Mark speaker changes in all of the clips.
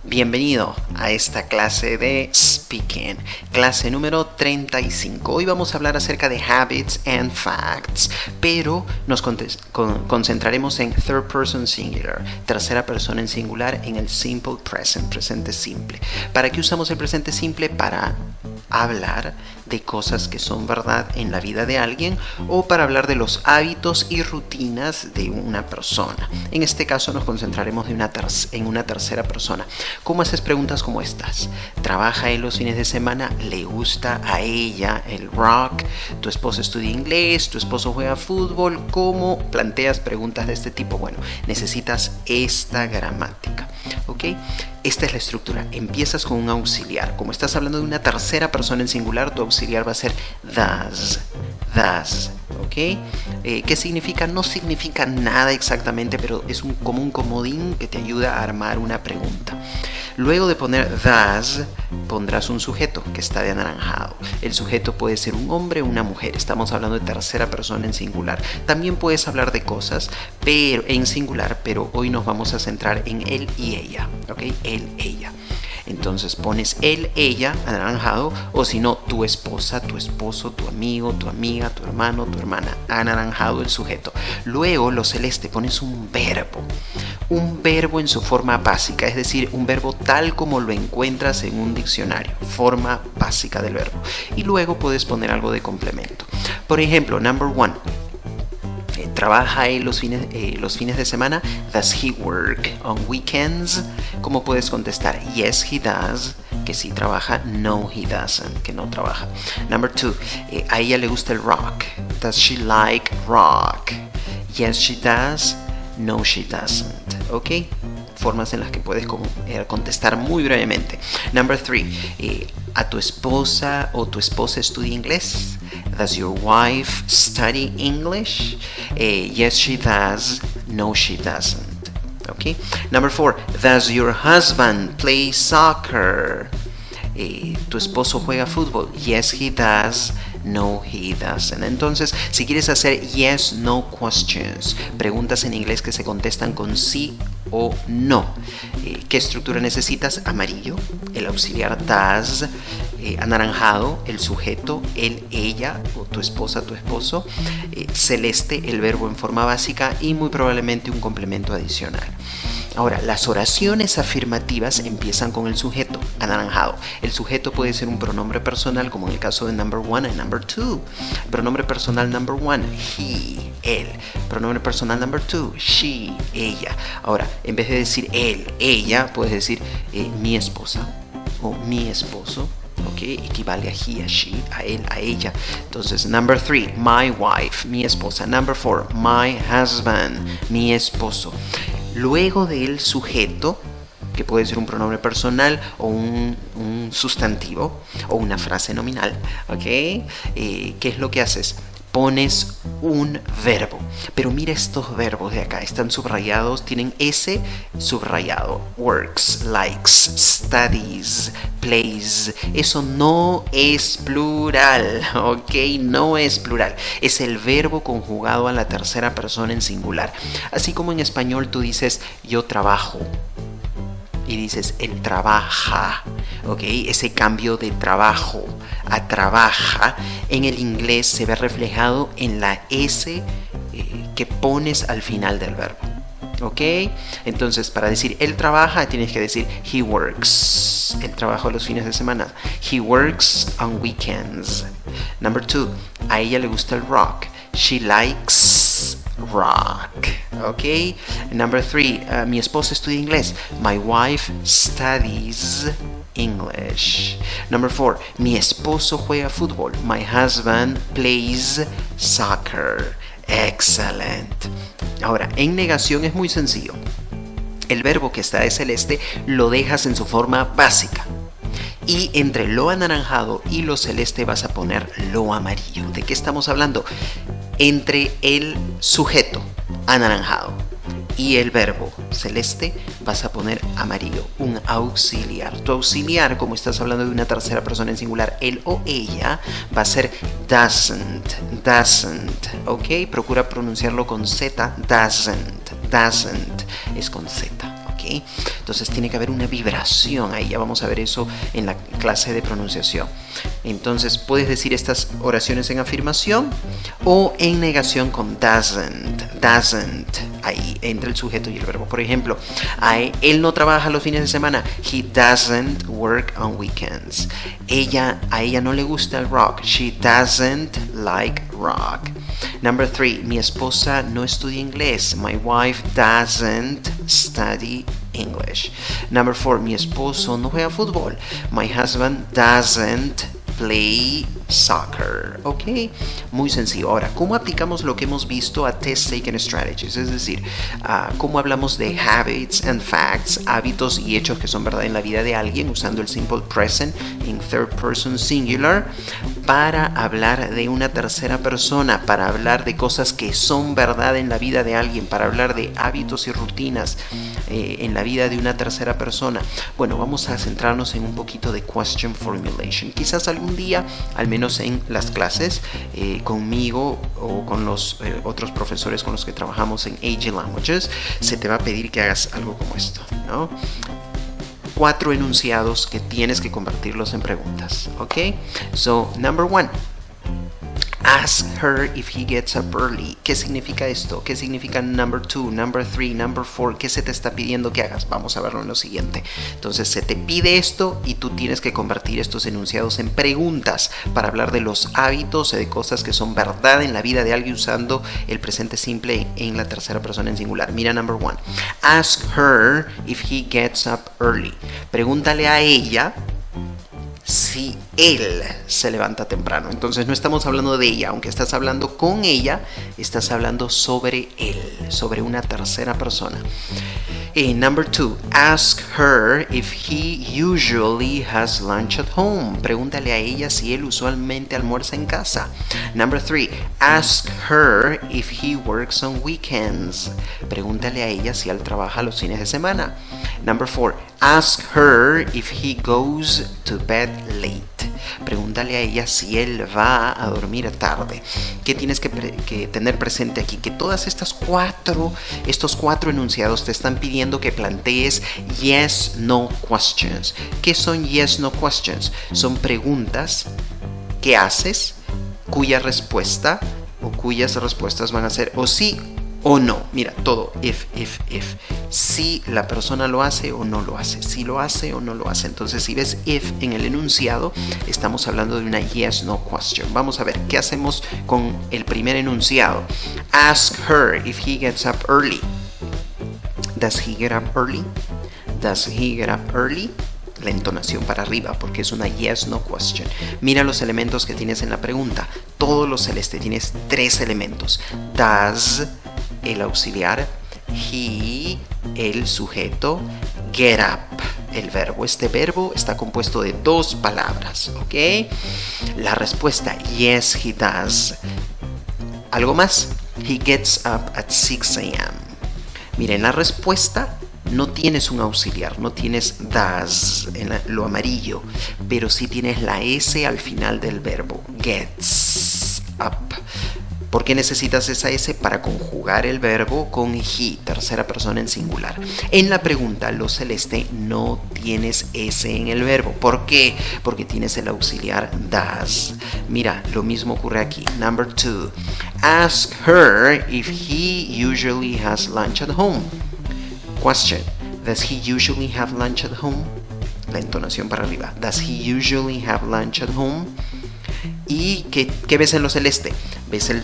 Speaker 1: Bienvenido a esta clase de Speaking, clase número 35. Hoy vamos a hablar acerca de habits and facts, pero nos concentraremos en third person singular, tercera persona en singular, en el simple present, presente simple. ¿Para qué usamos el presente simple? Para hablar de cosas que son verdad en la vida de alguien o para hablar de los hábitos y rutinas de una persona. En este caso nos concentraremos en una tercera persona. ¿Cómo haces preguntas como estas? ¿Trabaja él los fines de semana? ¿Le gusta a ella el rock? ¿Tu esposo estudia inglés? ¿Tu esposo juega fútbol? ¿Cómo planteas preguntas de este tipo? Bueno, necesitas esta gramática, ¿ok? Esta es la estructura. Empiezas con un auxiliar. Como estás hablando de una tercera persona en singular, tu auxiliar va a ser does, ¿ok? ¿Qué significa? No significa nada exactamente, pero es como un comodín que te ayuda a armar una pregunta. Luego de poner does, pondrás un sujeto que está de anaranjado. El sujeto puede ser un hombre o una mujer. Estamos hablando de tercera persona en singular. También puedes hablar de cosas pero en singular, pero hoy nos vamos a centrar en él y ella, ¿ok? Él, ella. Entonces pones él, ella, anaranjado, o si no, tu esposa, tu esposo, tu amigo, tu amiga, tu hermano, tu hermana, anaranjado el sujeto. Luego, lo celeste, pones un verbo en su forma básica, es decir, un verbo tal como lo encuentras en un diccionario, forma básica del verbo. Y luego puedes poner algo de complemento. Por ejemplo, number one. ¿Trabaja él los fines de semana? Does he work on weekends? ¿Cómo puedes contestar? Yes, he does, que sí trabaja. No, he doesn't, que no trabaja. Number two, ¿a ella le gusta el rock? Does she like rock? Yes, she does. No, she doesn't. ¿Ok? Formas en las que puedes contestar muy brevemente. Number three, ¿a tu esposa o tu esposa estudia inglés? Does your wife study English? Yes, she does. No, she doesn't. Okay. Number four, does your husband play soccer? ¿Tu esposo juega fútbol? Yes, he does. No, he doesn't. Entonces, si quieres hacer yes, no questions, preguntas en inglés que se contestan con sí o no. ¿Qué estructura necesitas? Amarillo, el auxiliar does, anaranjado, el sujeto, él, ella, o tu esposa, tu esposo, celeste, el verbo en forma básica y muy probablemente un complemento adicional. Ahora, las oraciones afirmativas empiezan con el sujeto, anaranjado. El sujeto puede ser un pronombre personal, como en el caso de number one y number two. Pronombre personal number one, he, él. Pronombre personal number two, she, ella. Ahora, en vez de decir él, ella, puedes decir mi esposa o mi esposo. Okay, equivale a he, a she, a él, a ella. Entonces, number three, my wife, mi esposa. Number four, my husband, mi esposo. Luego del sujeto, que puede ser un pronombre personal o un sustantivo o una frase nominal, ¿ok? ¿Qué es lo que haces? Pones un verbo, pero mira estos verbos de acá, están subrayados, tienen S subrayado, works, likes, studies, plays. Eso no es plural, ok, no es plural, es el verbo conjugado a la tercera persona en singular. Así como en español tú dices yo trabajo y dices él trabaja, ¿ok? Ese cambio de trabajo a trabaja en el inglés se ve reflejado en la S que pones al final del verbo, ¿ok? Entonces, para decir él trabaja, tienes que decir he works. Él trabaja los fines de semana. He works on weekends. Number two, a ella le gusta el rock. She likes rock. Okay. Number three, mi esposa estudia inglés. My wife studies English. Number four, mi esposo juega fútbol. My husband plays soccer. Excellent. Ahora, en negación es muy sencillo. El verbo que está de celeste lo dejas en su forma básica. Y entre lo anaranjado y lo celeste vas a poner lo amarillo. ¿De qué estamos hablando? Entre el sujeto anaranjado y el verbo celeste vas a poner amarillo, un auxiliar. Tu auxiliar, como estás hablando de una tercera persona en singular, él o ella, va a ser doesn't, ¿ok? Procura pronunciarlo con Z, doesn't, es con Z, ¿ok? ¿ok? Entonces tiene que haber una vibración ahí. Ya vamos a ver eso en la clase de pronunciación. Entonces puedes decir estas oraciones en afirmación o en negación con doesn't. Ahí entra el sujeto y el verbo. Por ejemplo, él no trabaja los fines de semana. He doesn't work on weekends. A ella no le gusta el rock. She doesn't like rock. Number 3, mi esposa no estudia inglés. My wife doesn't study English. Number 4, mi esposo no juega fútbol. My husband doesn't play soccer. ¿Ok? Muy sencillo. Ahora, ¿cómo aplicamos lo que hemos visto a Test Taken Strategies? Es decir, ¿cómo hablamos de habits and facts, hábitos y hechos que son verdad en la vida de alguien usando el simple present en third person singular para hablar de una tercera persona, para hablar de cosas que son verdad en la vida de alguien, para hablar de hábitos y rutinas en la vida de una tercera persona? Bueno, vamos a centrarnos en un poquito de question formulation. Quizás algún día, al menos en las clases, conmigo o con los otros profesores con los que trabajamos en AG Languages, se te va a pedir que hagas algo como esto, ¿no? 4 enunciados que tienes que convertirlos en preguntas, ¿ok? So, number 1. Ask her if he gets up early. ¿Qué significa esto? ¿Qué significa number 2, number 3, number 4? ¿Qué se te está pidiendo que hagas? Vamos a verlo en lo siguiente. Entonces se te pide esto y tú tienes que convertir estos enunciados en preguntas para hablar de los hábitos y de cosas que son verdad en la vida de alguien usando el presente simple en la tercera persona en singular. Mira number 1. Ask her if he gets up early. Pregúntale a ella si él se levanta temprano. Entonces no estamos hablando de ella, aunque estás hablando con ella, estás hablando sobre él, sobre una tercera persona. Number 2, ask her if he usually has lunch at home. Pregúntale a ella si él usualmente almuerza en casa. Number 3, ask her if he works on weekends. Pregúntale a ella si él trabaja los fines de semana. Number 4, ask her if he goes to bed late. Pregúntale a ella si él va a dormir tarde. ¿Qué tienes que tener presente aquí? Que todas estos cuatro enunciados te están pidiendo que plantees yes, no questions. ¿Qué son yes, no questions? Son preguntas que haces cuya respuesta o cuyas respuestas van a ser o sí o no. Mira, todo if. Si la persona lo hace o no lo hace, si lo hace o no lo hace. Entonces, si ves if en el enunciado, estamos hablando de una yes, no question. Vamos a ver qué hacemos con el primer enunciado. Ask her if he gets up early. Does he get up early? Does he get up early? La entonación para arriba, porque es una yes, no question. Mira los elementos que tienes en la pregunta. Todo lo celeste, tienes 3 elementos. Does, el auxiliar. He, el sujeto. Get up, el verbo. Este verbo está compuesto de 2 palabras, ¿ok? La respuesta, yes, he does. ¿Algo más? He gets up at 6 a.m. Miren, la respuesta no tienes un auxiliar, no tienes does en lo amarillo, pero sí tienes la S al final del verbo, gets up. ¿Por qué necesitas esa S? Para conjugar el verbo con he, tercera persona en singular. En la pregunta, lo celeste, no tienes S en el verbo. ¿Por qué? Porque tienes el auxiliar does. Mira, lo mismo ocurre aquí. Number 2. Ask her if he usually has lunch at home. Question. Does he usually have lunch at home? La entonación para arriba. Does he usually have lunch at home? ¿Y qué ves en lo celeste? Ves el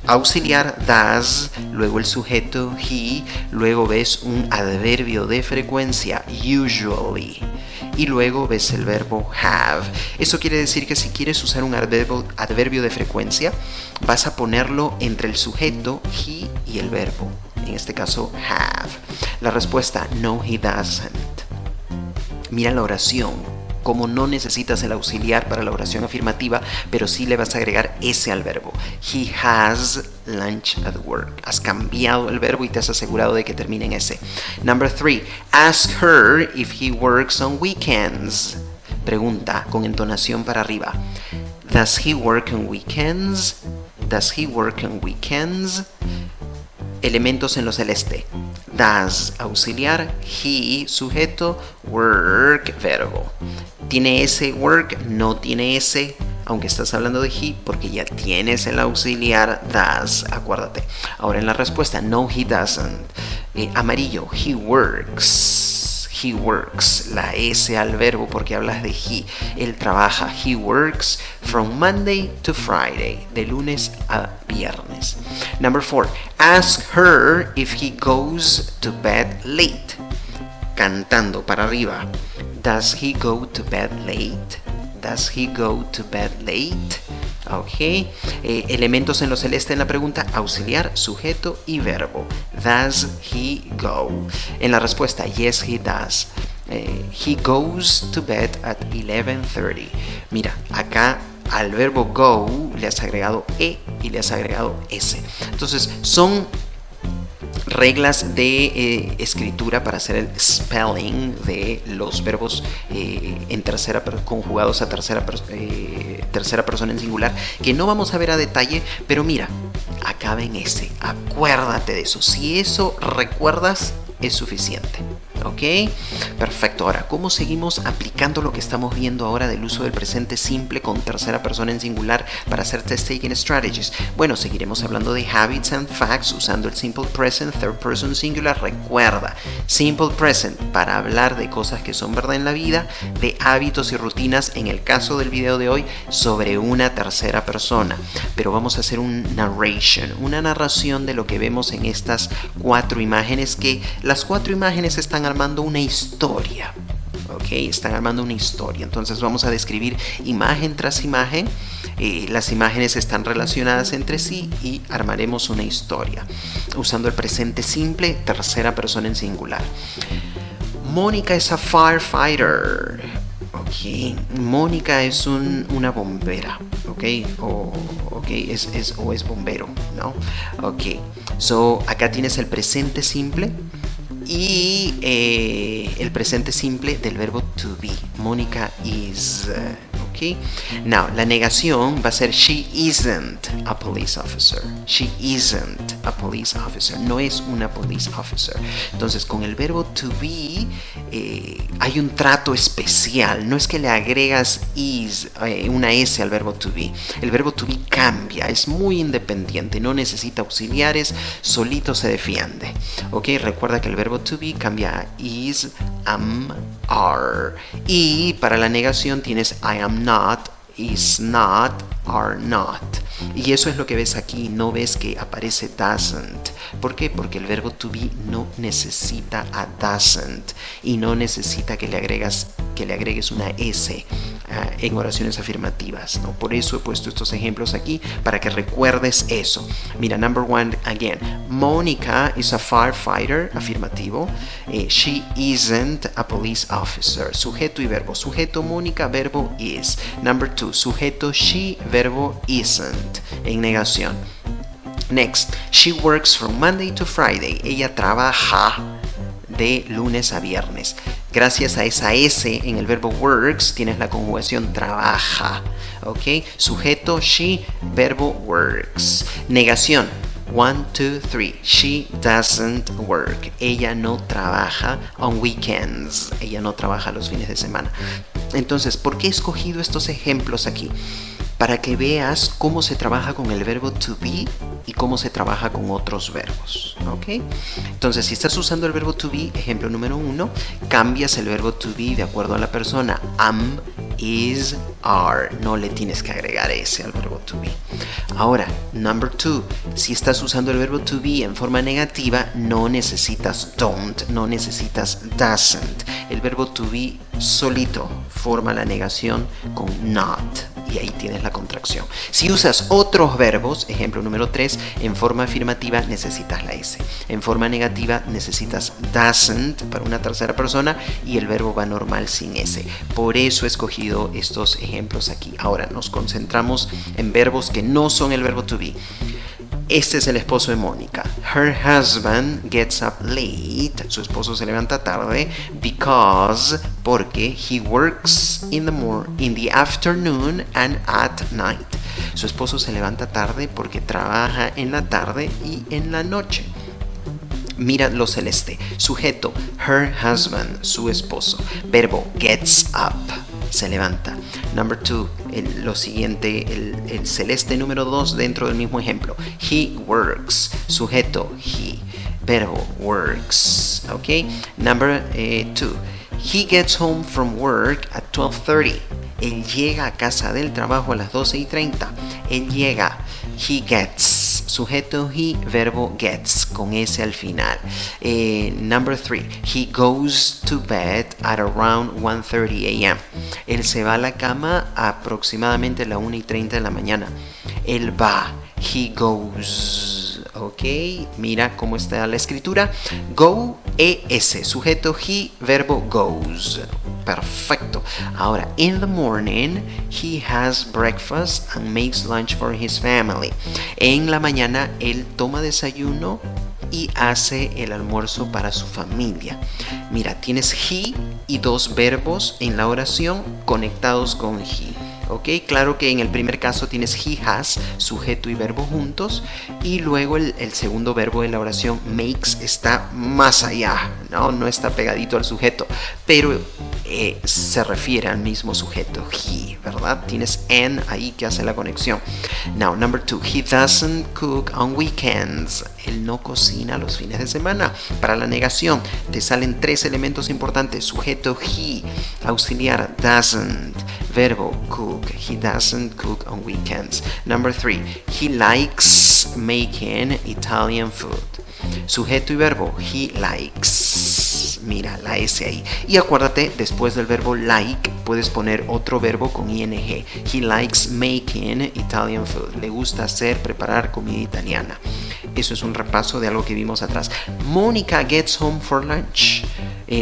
Speaker 1: auxiliar does, luego el sujeto he, luego ves un adverbio de frecuencia usually y luego ves el verbo have. Eso quiere decir que si quieres usar un adverbio de frecuencia, vas a ponerlo entre el sujeto he y el verbo, en este caso have. La respuesta, no he doesn't. Mira la oración. Como no necesitas el auxiliar para la oración afirmativa, pero sí le vas a agregar ese al verbo. He has lunch at work. Has cambiado el verbo y te has asegurado de que termine en ese. Number 3. Ask her if he works on weekends. Pregunta con entonación para arriba. Does he work on weekends? Does he work on weekends? Elementos en lo celeste. Does, auxiliar. He, sujeto. Work, verbo. ¿Tiene ese work? No tiene ese, aunque estás hablando de he, porque ya tienes el auxiliar does, acuérdate. Ahora en la respuesta, no, he doesn't. Amarillo, he works. He works, la S al verbo porque hablas de he. Él trabaja. He works from Monday to Friday, de lunes a viernes. Number 4, ask her if he goes to bed late. Cantando para arriba. Does he go to bed late? Does he go to bed late? Ok. Elementos en lo celeste en la pregunta: auxiliar, sujeto y verbo. Does he go? En la respuesta: yes, he does. He goes to bed at 11:30. Mira, acá al verbo go le has agregado e y le has agregado s. Entonces son reglas de escritura para hacer el spelling de los verbos conjugados a tercera persona en singular, que no vamos a ver a detalle, pero mira, acaba en S. Acuérdate de eso. Si eso recuerdas, es suficiente. ¿Ok? Perfecto. Ahora, ¿cómo seguimos aplicando lo que estamos viendo ahora del uso del presente simple con tercera persona en singular para hacer test-taking strategies? Bueno, seguiremos hablando de habits and facts usando el simple present, third person singular. Recuerda, simple present para hablar de cosas que son verdad en la vida, de hábitos y rutinas, en el caso del video de hoy, sobre una tercera persona. Pero vamos a hacer una narración de lo que vemos en estas 4 imágenes, que las 4 imágenes están armando una historia. Ok, están armando una historia. Entonces vamos a describir imagen tras imagen. Las imágenes están relacionadas entre sí y armaremos una historia usando el presente simple, tercera persona en singular. Mónica es a firefighter. Ok, Mónica es una bombera. Ok, es bombero, ¿no? Ok, so acá tienes el presente simple y el presente simple del verbo to be. Mónica is. Ok. Now, la negación va a ser she isn't a police officer. She isn't a police officer. No es una police officer. Entonces, con el verbo to be hay un trato especial. No es que le agregas una S al verbo to be. El verbo to be cambia. Es muy independiente. No necesita auxiliares. Solito se defiende. Ok. Recuerda que el verbo to be cambia a is, am, are. Y para la negación tienes I am not, is not, are not. Y eso es lo que ves aquí. No ves que aparece doesn't. ¿Por qué? Porque el verbo to be no necesita a doesn't y no necesita que le agregues una S en oraciones afirmativas, ¿no? Por eso he puesto estos ejemplos aquí para que recuerdes eso. Mira, number 1 again. Monica is a firefighter, afirmativo. She isn't a police officer. Sujeto y verbo. Sujeto Mónica, verbo is. Number 2, sujeto she, verbo isn't, en negación. Next, she works from Monday to Friday. Ella trabaja de lunes a viernes. Gracias a esa S en el verbo works tienes la conjugación trabaja. ¿Ok? Sujeto she, verbo works. Negación 1, 2, 3. She doesn't work. Ella no trabaja on weekends. Ella no trabaja los fines de semana. Entonces, ¿por qué he escogido estos ejemplos aquí? Para que veas cómo se trabaja con el verbo to be y cómo se trabaja con otros verbos. ¿Ok? Entonces, si estás usando el verbo to be, ejemplo número 1, cambias el verbo to be de acuerdo a la persona. Am, is, are. No le tienes que agregar ese al verbo to be. Ahora, number 2, si estás usando el verbo to be en forma negativa, no necesitas don't, no necesitas doesn't. El verbo to be solito forma la negación con not. Y ahí tienes la contracción. Si usas otros verbos, ejemplo número 3, en forma afirmativa necesitas la S. En forma negativa necesitas doesn't para una tercera persona y el verbo va normal sin S. Por eso he escogido estos ejemplos aquí. Ahora nos concentramos en verbos que no son el verbo to be. Este es el esposo de Mónica. Her husband gets up late. Su esposo se levanta tarde porque he works in the afternoon and at night. Su esposo se levanta tarde porque trabaja en la tarde y en la noche. Mira lo celeste. Sujeto, her husband, su esposo. Verbo, gets up, se levanta. Number 2, lo siguiente, el celeste número 2 dentro del mismo ejemplo. He works. Sujeto, he. Verbo, works. Ok. Number 2. He gets home from work at 12:30. Él llega a casa del trabajo a las 12:30. Él llega. He gets. Sujeto he, verbo gets, con S al final. Number 3. He goes to bed at around 1:30 a.m. Él se va a la cama aproximadamente a las 1:30 de la mañana. Él va. He goes. Ok, mira cómo está la escritura. Go, ES, sujeto he, verbo goes. Perfecto. Ahora, in the morning, he has breakfast and makes lunch for his family. En la mañana, él toma desayuno y hace el almuerzo para su familia. Mira, tienes he y dos verbos en la oración conectados con he. Ok, claro que en el primer caso tienes he has, sujeto y verbo juntos, y luego el segundo verbo de la oración makes está más allá, no está pegadito al sujeto, pero se refiere al mismo sujeto, he, ¿verdad? Tienes an ahí que hace la conexión. Now, number 2, he doesn't cook on weekends. Él no cocina los fines de semana. Para la negación te salen 3 elementos importantes: sujeto he, auxiliar doesn't, verbo cook. He doesn't cook on weekends. Number 3, he likes making Italian food. Sujeto y verbo, he likes. Mira la S ahí. Y acuérdate, después del verbo like puedes poner otro verbo con ing. He likes making Italian food. Le gusta preparar comida italiana. Eso es un repaso de algo que vimos atrás. Mónica gets home for lunch.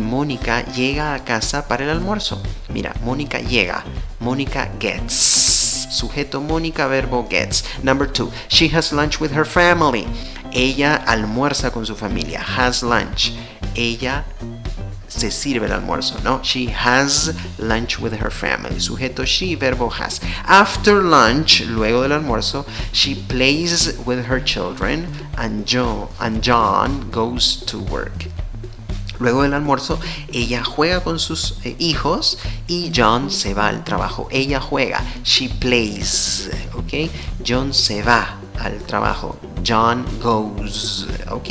Speaker 1: Mónica llega a casa para el almuerzo. Mira, Mónica llega. Mónica gets. Sujeto Mónica, verbo gets. Number 2, she has lunch with her family. Ella almuerza con su familia. Has lunch. Ella se sirve el almuerzo, ¿no? She has lunch with her family. Sujeto she, verbo has. After lunch, luego del almuerzo, she plays with her children and John goes to work. Luego del almuerzo, ella juega con sus hijos y John se va al trabajo. Ella juega, she plays, ¿ok? John se va al trabajo, John goes, ¿ok?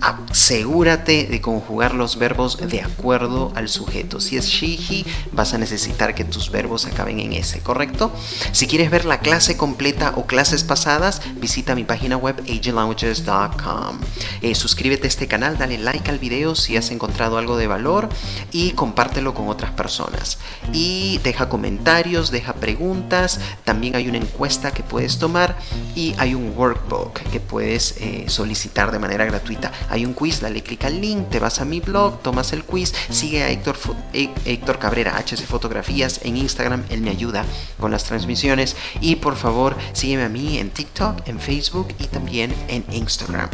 Speaker 1: Asegúrate de conjugar los verbos de acuerdo al sujeto. Si es she, he, vas a necesitar que tus verbos acaben en S, ¿correcto? Si quieres ver la clase completa o clases pasadas, visita mi página web agentlanguages.com. Suscríbete a este canal, dale like al video si has encontrado algo de valor y compártelo con otras personas. Y deja comentarios, deja preguntas. También hay una encuesta que puedes tomar y hay un workbook que puedes solicitar de manera gratuita. Hay un quiz, dale clic al link, te vas a mi blog, tomas el quiz, sigue a Héctor Cabrera, HC Fotografías en Instagram, él me ayuda con las transmisiones. Y por favor, sígueme a mí en TikTok, en Facebook y también en Instagram.